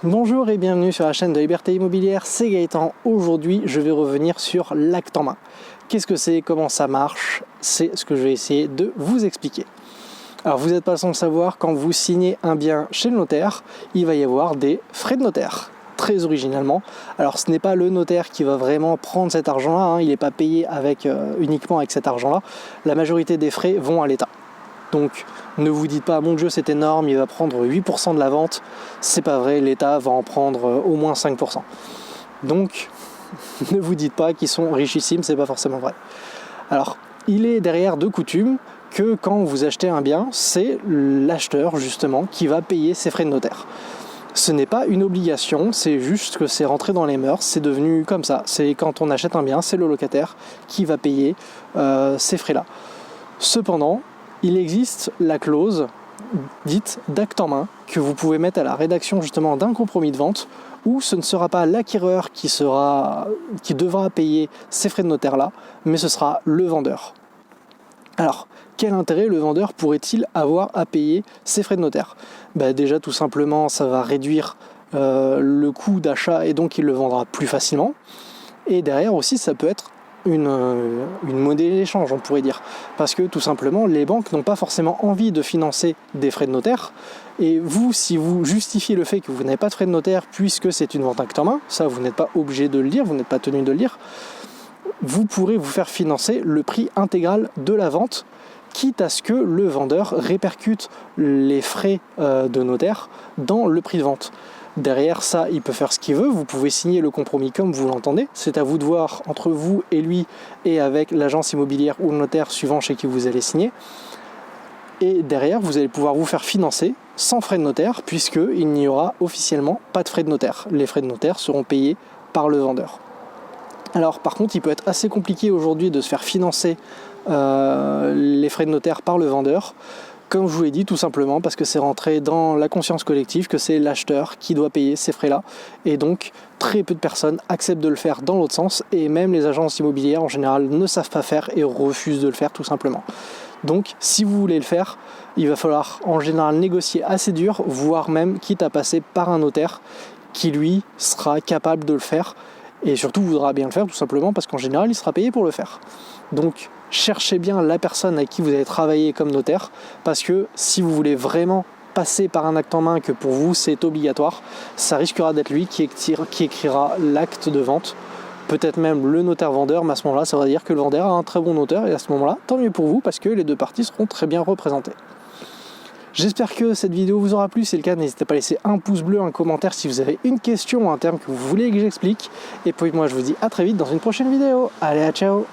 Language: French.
Bonjour et bienvenue sur la chaîne de Liberté Immobilière, c'est Gaëtan. Aujourd'hui, je vais revenir sur l'acte en main. Qu'est-ce que c'est, comment ça marche? C'est ce que je vais essayer de vous expliquer. Alors, vous n'êtes pas sans le savoir, quand vous signez un bien chez le notaire, il va y avoir des frais de notaire. Très originalement. Alors, ce n'est pas le notaire qui va vraiment prendre cet argent-là, il n'est pas payé uniquement avec cet argent-là. La majorité des frais vont à l'État. Donc, ne vous dites pas, mon Dieu, c'est énorme, il va prendre 8% de la vente. C'est pas vrai, l'État va en prendre au moins 5%. Donc, ne vous dites pas qu'ils sont richissimes, c'est pas forcément vrai. Alors, il est derrière de coutume que quand vous achetez un bien, c'est l'acheteur justement qui va payer ses frais de notaire. Ce n'est pas une obligation, c'est juste que c'est rentré dans les mœurs, c'est devenu comme ça. C'est quand on achète un bien, c'est le locataire qui va payer ces frais-là. Cependant, il existe la clause dite d'acte en main que vous pouvez mettre à la rédaction justement d'un compromis de vente où ce ne sera pas l'acquéreur qui devra payer ces frais de notaire là, mais ce sera le vendeur. Alors, quel intérêt le vendeur pourrait-il avoir à payer ces frais de notaire? Déjà tout simplement ça va réduire le coût d'achat et donc il le vendra plus facilement. Et derrière aussi ça peut être une monnaie d'échange, on pourrait dire, parce que tout simplement les banques n'ont pas forcément envie de financer des frais de notaire, et vous, si vous justifiez le fait que vous n'avez pas de frais de notaire puisque c'est une vente acte en main, ça vous n'êtes pas obligé de le dire, vous n'êtes pas tenu de le dire, vous pourrez vous faire financer le prix intégral de la vente, quitte à ce que le vendeur répercute les frais de notaire dans le prix de vente. Derrière ça, il peut faire ce qu'il veut, vous pouvez signer le compromis comme vous l'entendez, c'est à vous de voir entre vous et lui et avec l'agence immobilière ou le notaire suivant chez qui vous allez signer. Et derrière, vous allez pouvoir vous faire financer sans frais de notaire puisqu'il n'y aura officiellement pas de frais de notaire. Les frais de notaire seront payés par le vendeur. Alors par contre, il peut être assez compliqué aujourd'hui de se faire financer les frais de notaire par le vendeur. Comme je vous l'ai dit, tout simplement parce que c'est rentré dans la conscience collective que c'est l'acheteur qui doit payer ces frais-là. Et donc, très peu de personnes acceptent de le faire dans l'autre sens. Et même les agences immobilières, en général, ne savent pas faire et refusent de le faire tout simplement. Donc, si vous voulez le faire, il va falloir en général négocier assez dur, voire même quitte à passer par un notaire qui, lui, sera capable de le faire. Et surtout voudra bien le faire tout simplement parce qu'en général, il sera payé pour le faire. Donc, cherchez bien la personne avec qui vous allez travailler comme notaire, parce que si vous voulez vraiment passer par un acte en main que pour vous c'est obligatoire, ça risquera d'être lui qui écrira l'acte de vente, peut-être même le notaire vendeur, mais à ce moment-là ça va dire que le vendeur a un très bon notaire, et à ce moment-là tant mieux pour vous parce que les deux parties seront très bien représentées. J'espère que cette vidéo vous aura plu, si c'est le cas n'hésitez pas à laisser un pouce bleu, un commentaire si vous avez une question ou un terme que vous voulez que j'explique, et puis moi je vous dis à très vite dans une prochaine vidéo. Allez, à ciao.